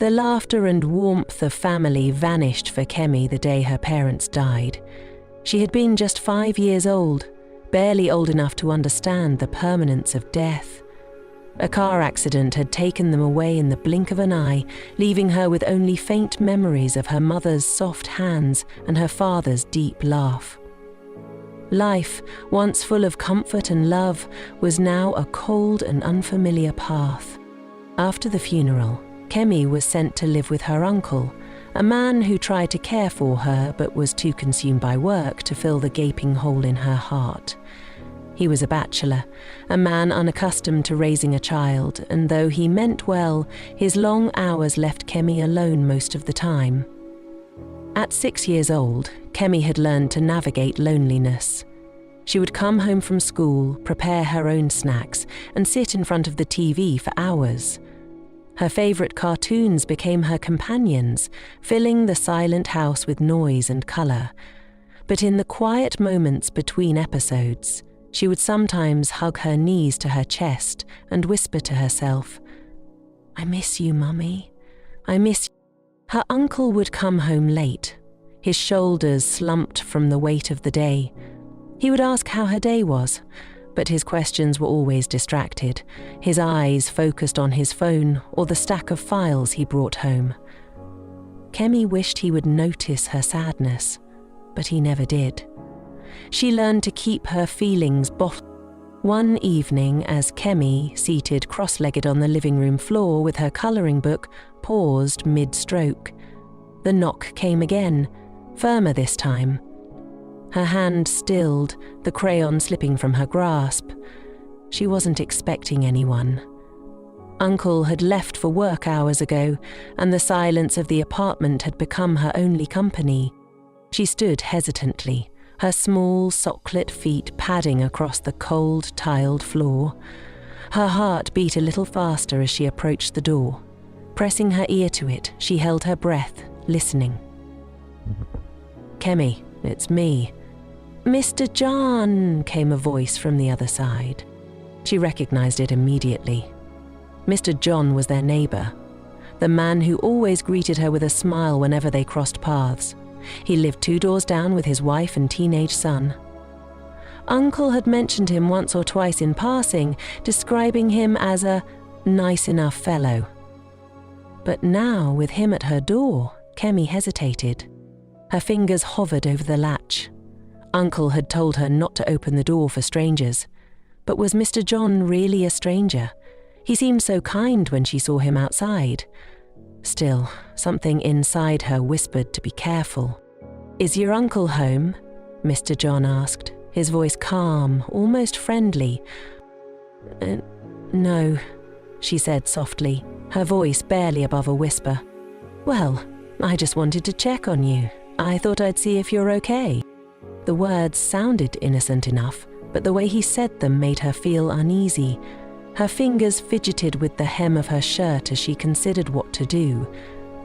The laughter and warmth of family vanished for Kemi the day her parents died. She had been just 5 years old, barely old enough to understand the permanence of death. A car accident had taken them away in the blink of an eye, leaving her with only faint memories of her mother's soft hands and her father's deep laugh. Life, once full of comfort and love, was now a cold and unfamiliar path. After the funeral, Kemi was sent to live with her uncle, a man who tried to care for her but was too consumed by work to fill the gaping hole in her heart. He was a bachelor, a man unaccustomed to raising a child, and though he meant well, his long hours left Kemi alone most of the time. At 6 years old, Kemi had learned to navigate loneliness. She would come home from school, prepare her own snacks, and sit in front of the TV for hours. Her favourite cartoons became her companions, filling the silent house with noise and colour. But in the quiet moments between episodes, she would sometimes hug her knees to her chest and whisper to herself, "I miss you, Mummy. I miss you." Her uncle would come home late, his shoulders slumped from the weight of the day. He would ask how her day was, but his questions were always distracted, his eyes focused on his phone or the stack of files he brought home. Kemi wished he would notice her sadness, but he never did. She learned to keep her feelings bottled. One evening, as Kemi, seated cross-legged on the living room floor with her colouring book, paused mid-stroke, the knock came again, firmer this time. Her hand stilled, the crayon slipping from her grasp. She wasn't expecting anyone. Uncle had left for work hours ago, and the silence of the apartment had become her only company. She stood hesitantly, her small, socklet feet padding across the cold, tiled floor. Her heart beat a little faster as she approached the door. Pressing her ear to it, she held her breath, listening. "Kemi, it's me." "Mr. John," came a voice from the other side. She recognized it immediately. Mr. John was their neighbor, the man who always greeted her with a smile whenever they crossed paths. He lived 2 doors down with his wife and teenage son. Uncle had mentioned him once or twice in passing, describing him as a nice enough fellow. But now, with him at her door, Kemi hesitated. Her fingers hovered over the latch. Uncle had told her not to open the door for strangers. But was Mr. John really a stranger? He seemed so kind when she saw him outside. Still, something inside her whispered to be careful. "Is your uncle home?" Mr. John asked, his voice calm, almost friendly. No, she said softly, her voice barely above a whisper. "Well, I just wanted to check on you. I thought I'd see if you're okay." The words sounded innocent enough, but the way he said them made her feel uneasy. Her fingers fidgeted with the hem of her shirt as she considered what to do.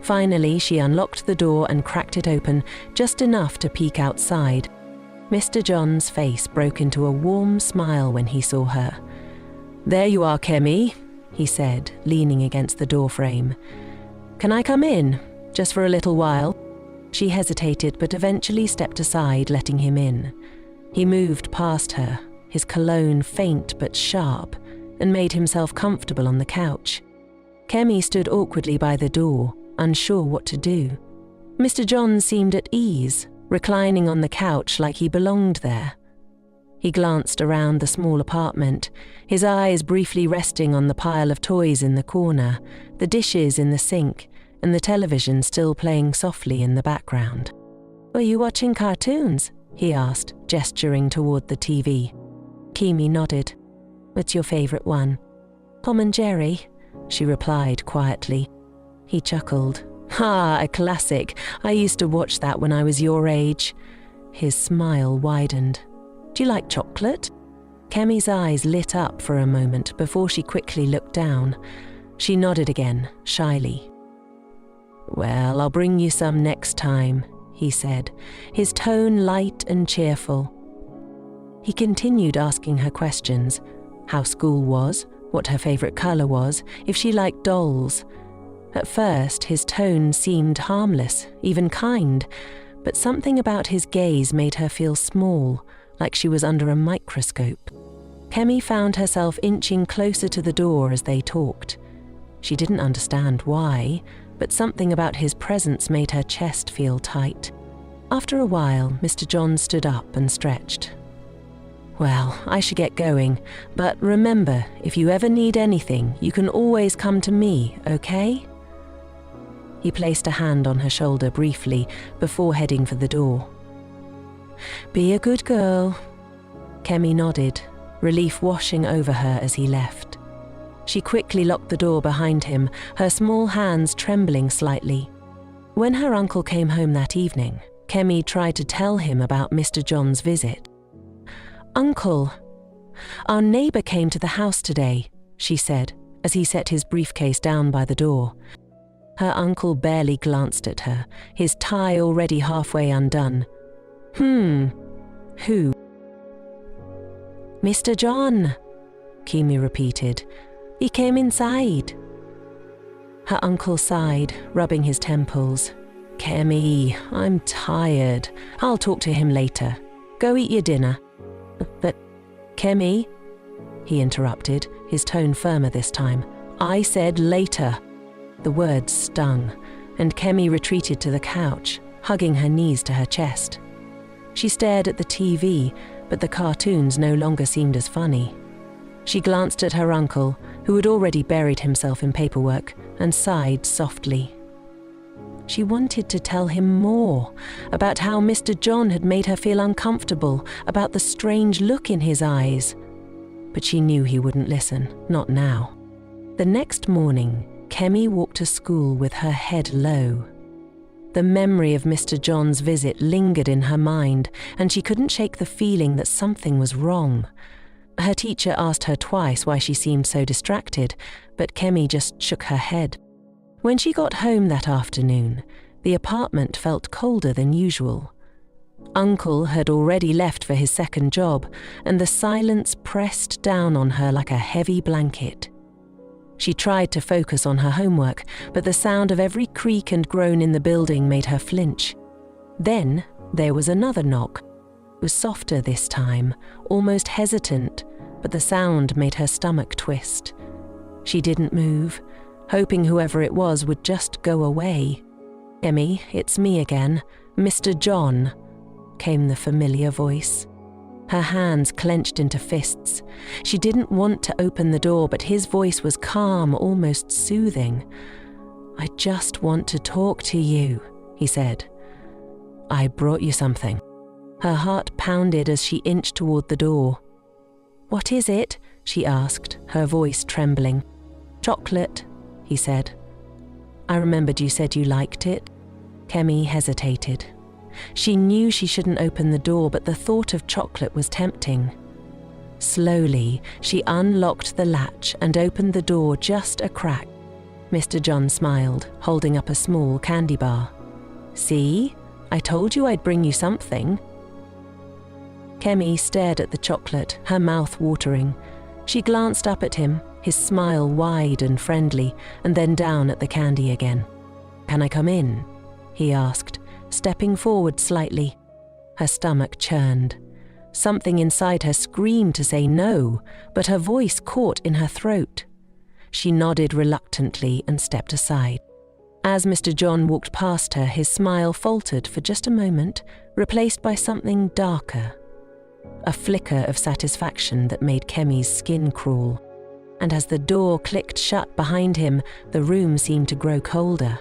Finally, she unlocked the door and cracked it open, just enough to peek outside. Mr. John's face broke into a warm smile when he saw her. "There you are, Kemi," he said, leaning against the doorframe. "Can I come in, just for a little while?" She hesitated, but eventually stepped aside, letting him in. He moved past her, his cologne faint but sharp, and made himself comfortable on the couch. Kemi stood awkwardly by the door, unsure what to do. Mr. John seemed at ease, reclining on the couch like he belonged there. He glanced around the small apartment, his eyes briefly resting on the pile of toys in the corner, the dishes in the sink, and the television still playing softly in the background. "Were you watching cartoons?" he asked, gesturing toward the TV. Kemi nodded. "What's your favourite one?" "Tom and Jerry," she replied quietly. He chuckled. "Ah, a classic. I used to watch that when I was your age." His smile widened. "Do you like chocolate?" Kemi's eyes lit up for a moment before she quickly looked down. She nodded again, shyly. "Well, I'll bring you some next time," he said, his tone light and cheerful. He continued asking her questions, how school was, what her favourite colour was, if she liked dolls. At first, his tone seemed harmless, even kind, but something about his gaze made her feel small, like she was under a microscope. Kemi found herself inching closer to the door as they talked. She didn't understand why, but something about his presence made her chest feel tight. After a while, Mr. John stood up and stretched. "Well, I should get going, but remember, if you ever need anything, you can always come to me, okay?" He placed a hand on her shoulder briefly before heading for the door. "Be a good girl." Kemi nodded, relief washing over her as he left. She quickly locked the door behind him, her small hands trembling slightly. When her uncle came home that evening, Kemi tried to tell him about Mr. John's visit. "Uncle, our neighbour came to the house today," she said, as he set his briefcase down by the door. Her uncle barely glanced at her, his tie already halfway undone. Who?" "Mr. John," Kemi repeated. "He came inside." Her uncle sighed, rubbing his temples. "Kemi, I'm tired. I'll talk to him later. Go eat your dinner." "But, Kemi," he interrupted, his tone firmer this time. "I said later." The words stung, and Kemi retreated to the couch, hugging her knees to her chest. She stared at the TV, but the cartoons no longer seemed as funny. She glanced at her uncle, who had already buried himself in paperwork, and sighed softly. She wanted to tell him more, about how Mr. John had made her feel uncomfortable, about the strange look in his eyes. But she knew he wouldn't listen, not now. The next morning, Kemi walked to school with her head low. The memory of Mr. John's visit lingered in her mind, and she couldn't shake the feeling that something was wrong. Her teacher asked her twice why she seemed so distracted, but Kemi just shook her head. When she got home that afternoon, the apartment felt colder than usual. Uncle had already left for his second job, and the silence pressed down on her like a heavy blanket. She tried to focus on her homework, but the sound of every creak and groan in the building made her flinch. Then there was another knock. It was softer this time, almost hesitant, but the sound made her stomach twist. She didn't move, hoping whoever it was would just go away. "Kemi, it's me again, Mr. John," came the familiar voice. Her hands clenched into fists. She didn't want to open the door, but his voice was calm, almost soothing. "I just want to talk to you," he said. "I brought you something." Her heart pounded as she inched toward the door. "What is it?" she asked, her voice trembling. "Chocolate," he said. "I remembered you said you liked it." Kemi hesitated. She knew she shouldn't open the door, but the thought of chocolate was tempting. Slowly, she unlocked the latch and opened the door just a crack. Mr. John smiled, holding up a small candy bar. "See? I told you I'd bring you something." Kemi stared at the chocolate, her mouth watering. She glanced up at him, his smile wide and friendly, and then down at the candy again. "Can I come in?" he asked, stepping forward slightly. Her stomach churned. Something inside her screamed to say no, but her voice caught in her throat. She nodded reluctantly and stepped aside. As Mr. John walked past her, his smile faltered for just a moment, replaced by something darker. A flicker of satisfaction that made Kemi's skin crawl. And as the door clicked shut behind him, the room seemed to grow colder.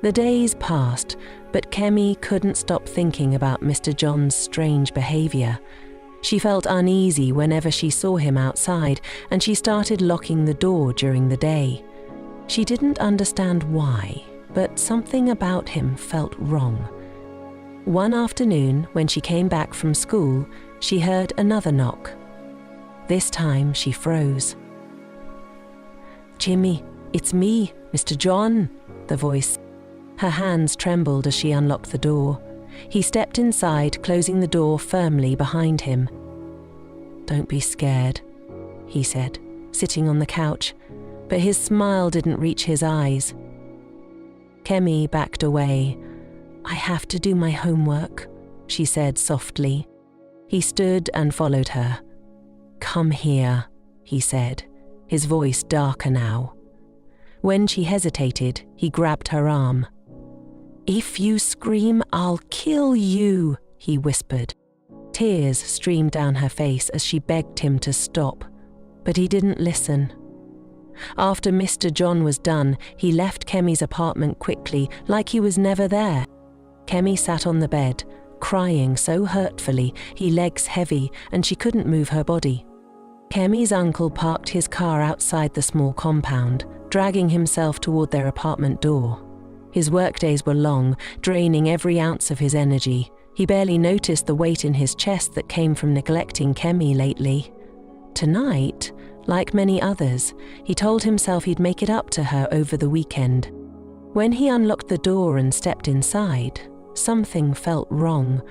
The days passed, but Kemi couldn't stop thinking about Mr. John's strange behavior. She felt uneasy whenever she saw him outside, and she started locking the door during the day. She didn't understand why, but something about him felt wrong. One afternoon, when she came back from school, she heard another knock. This time she froze. "Jimmy, it's me, Mr. John," the voice. Her hands trembled as she unlocked the door. He stepped inside, closing the door firmly behind him. "Don't be scared," he said, sitting on the couch. but his smile didn't reach his eyes. Kemi backed away. "I have to do my homework," she said softly. He stood and followed her. "Come here," he said, his voice darker now. When she hesitated, he grabbed her arm. "If you scream, I'll kill you," he whispered. Tears streamed down her face as she begged him to stop, but he didn't listen. After Mr. John was done, he left Kemi's apartment quickly, like he was never there. Kemi sat on the bed, crying so hurtfully, her legs heavy, and she couldn't move her body. Kemi's uncle parked his car outside the small compound, dragging himself toward their apartment door. His workdays were long, draining every ounce of his energy. He barely noticed the weight in his chest that came from neglecting Kemi lately. Tonight, like many others, he told himself he'd make it up to her over the weekend. When he unlocked the door and stepped inside, something felt wrong.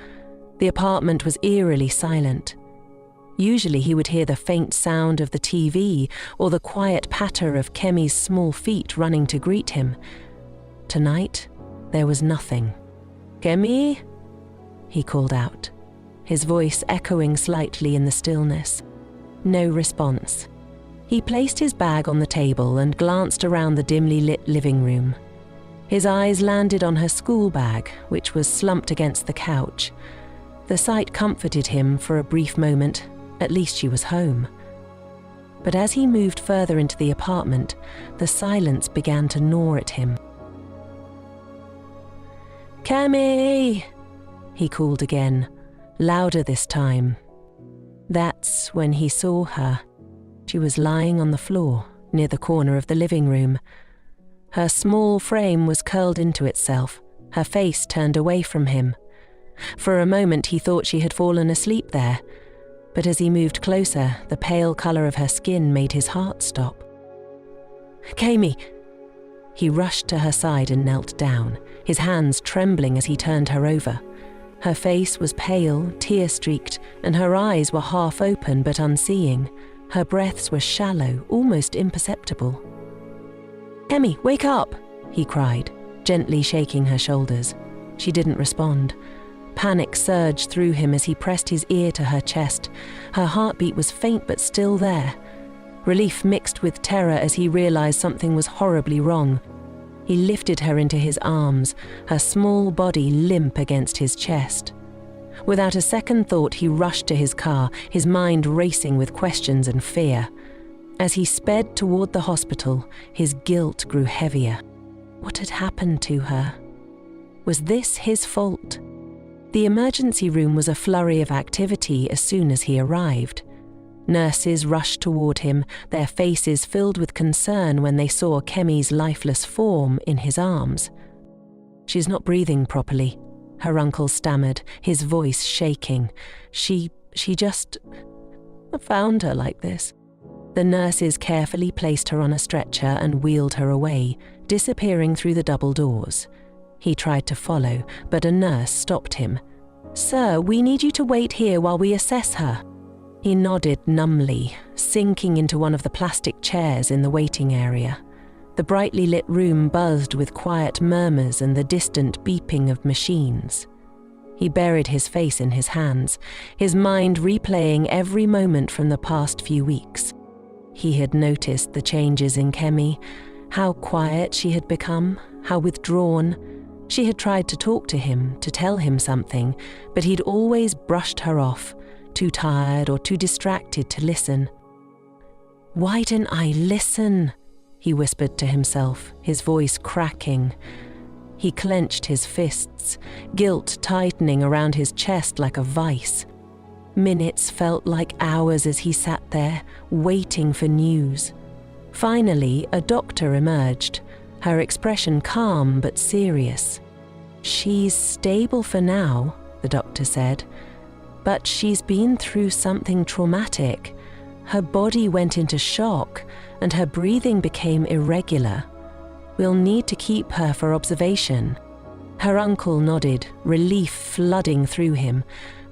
The apartment was eerily silent. Usually he would hear the faint sound of the TV or the quiet patter of Kemi's small feet running to greet him. Tonight, there was nothing. "Kemi?" he called out, his voice echoing slightly in the stillness. No response. He placed his bag on the table and glanced around the dimly lit living room. His eyes landed on her school bag, which was slumped against the couch. The sight comforted him for a brief moment. At least she was home. But as he moved further into the apartment, the silence began to gnaw at him. "Kemi!" he called again, louder this time. That's when he saw her. She was lying on the floor, near the corner of the living room. Her small frame was curled into itself, her face turned away from him. For a moment he thought she had fallen asleep there, but as he moved closer, the pale colour of her skin made his heart stop. "Kemi!" He rushed to her side and knelt down, his hands trembling as he turned her over. Her face was pale, tear-streaked, and her eyes were half open but unseeing. Her breaths were shallow, almost imperceptible. "Kemi, wake up!" he cried, gently shaking her shoulders. She didn't respond. Panic surged through him as he pressed his ear to her chest. Her heartbeat was faint but still there. Relief mixed with terror as he realized something was horribly wrong. He lifted her into his arms, her small body limp against his chest. Without a second thought, he rushed to his car, his mind racing with questions and fear. As he sped toward the hospital, his guilt grew heavier. What had happened to her? Was this his fault? The emergency room was a flurry of activity as soon as he arrived. Nurses rushed toward him, their faces filled with concern when they saw Kemi's lifeless form in his arms. "She's not breathing properly," her uncle stammered, his voice shaking. She just found her like this." The nurses carefully placed her on a stretcher and wheeled her away, disappearing through the double doors. He tried to follow, but a nurse stopped him. "Sir, we need you to wait here while we assess her." He nodded numbly, sinking into one of the plastic chairs in the waiting area. The brightly lit room buzzed with quiet murmurs and the distant beeping of machines. He buried his face in his hands, his mind replaying every moment from the past few weeks. He had noticed the changes in Kemi, how quiet she had become, how withdrawn. She had tried to talk to him, to tell him something, but he'd always brushed her off, too tired or too distracted to listen. "Why didn't I listen?" he whispered to himself, his voice cracking. He clenched his fists, guilt tightening around his chest like a vice. Minutes felt like hours as he sat there, waiting for news. Finally, a doctor emerged, her expression calm but serious. "She's stable for now," the doctor said, "but she's been through something traumatic. Her body went into shock, and her breathing became irregular. We'll need to keep her for observation." Her uncle nodded, relief flooding through him,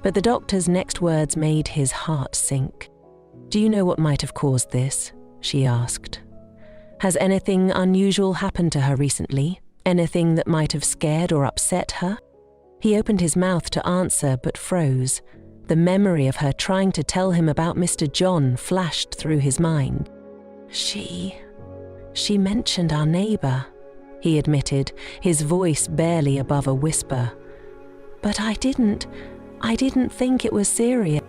but the doctor's next words made his heart sink. "Do you know what might have caused this?" she asked. Has anything unusual happened to her recently? Anything that might have scared or upset her? He opened his mouth to answer but froze. The memory of her trying to tell him about Mr. John flashed through his mind. She mentioned our neighbour, he admitted, his voice barely above a whisper. But I didn't think it was serious.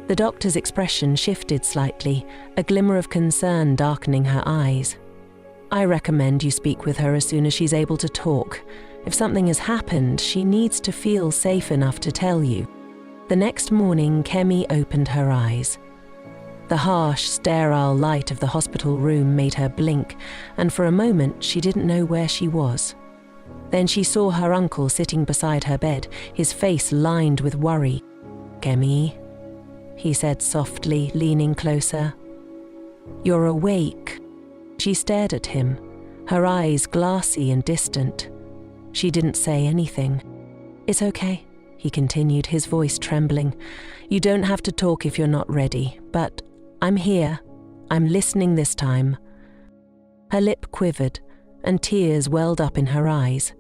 The doctor's expression shifted slightly, a glimmer of concern darkening her eyes. I recommend you speak with her as soon as she's able to talk. If something has happened, she needs to feel safe enough to tell you. The next morning, Kemi opened her eyes. The harsh, sterile light of the hospital room made her blink, and for a moment she didn't know where she was. Then she saw her uncle sitting beside her bed, his face lined with worry. "Kemi," he said softly, leaning closer. "You're awake." She stared at him, her eyes glassy and distant. She didn't say anything. "It's okay," he continued, his voice trembling. "You don't have to talk if you're not ready, but I'm here. I'm listening this time." Her lip quivered, and tears welled up in her eyes.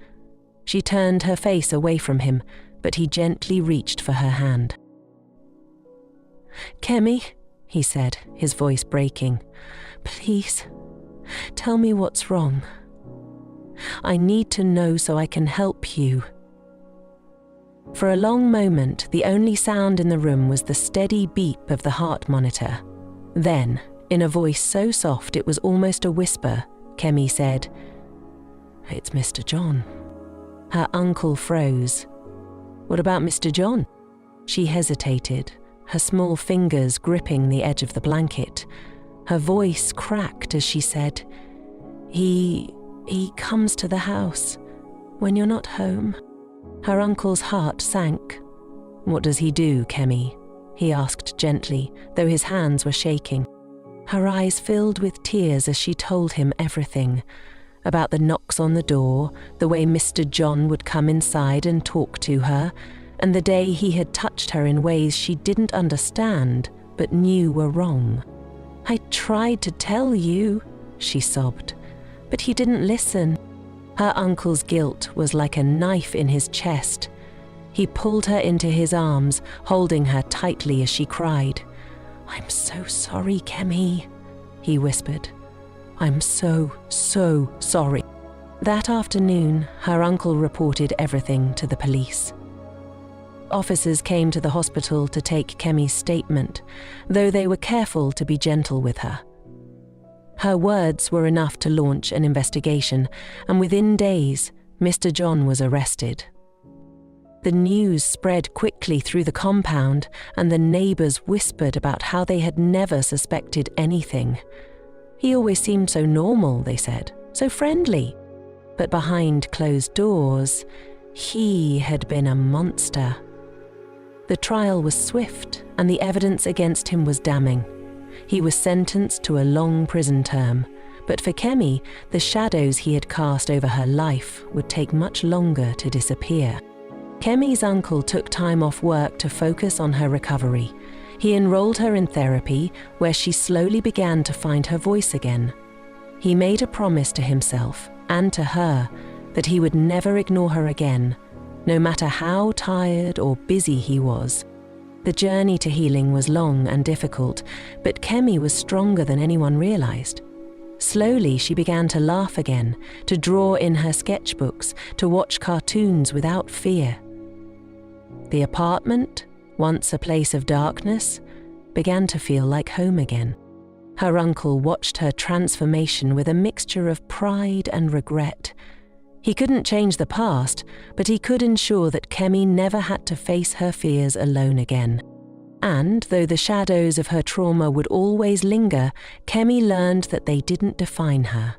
She turned her face away from him, but he gently reached for her hand. "Kemi," he said, his voice breaking, "please, tell me what's wrong. I need to know so I can help you." For a long moment, the only sound in the room was the steady beep of the heart monitor. Then, in a voice so soft it was almost a whisper, Kemi said, "It's Mr. John." Her uncle froze. "What about Mr. John?" She hesitated, her small fingers gripping the edge of the blanket. Her voice cracked as she said, He comes to the house when you're not home." Her uncle's heart sank. "What does he do, Kemi?" he asked gently, though his hands were shaking. Her eyes filled with tears as she told him everything. About the knocks on the door, the way Mr. John would come inside and talk to her, and the day he had touched her in ways she didn't understand but knew were wrong. "I tried to tell you," she sobbed, "but he didn't listen." Her uncle's guilt was like a knife in his chest. He pulled her into his arms, holding her tightly as she cried. "I'm so sorry, Kemi," he whispered. "I'm so sorry." That afternoon, her uncle reported everything to the police. Officers came to the hospital to take Kemi's statement, though they were careful to be gentle with her. Her words were enough to launch an investigation, and within days, Mr. John was arrested. The news spread quickly through the compound, and the neighbours whispered about how they had never suspected anything. He always seemed so normal, they said, so friendly. But behind closed doors, he had been a monster. The trial was swift, and the evidence against him was damning. He was sentenced to a long prison term, but for Kemi, the shadows he had cast over her life would take much longer to disappear. Kemi's uncle took time off work to focus on her recovery. He enrolled her in therapy, where she slowly began to find her voice again. He made a promise to himself and to her that he would never ignore her again, no matter how tired or busy he was. The journey to healing was long and difficult, but Kemi was stronger than anyone realized. Slowly, she began to laugh again, to draw in her sketchbooks, to watch cartoons without fear. The apartment, once a place of darkness, began to feel like home again. Her uncle watched her transformation with a mixture of pride and regret. He couldn't change the past, but he could ensure that Kemi never had to face her fears alone again. And though the shadows of her trauma would always linger, Kemi learned that they didn't define her.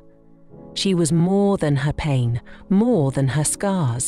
She was more than her pain, more than her scars.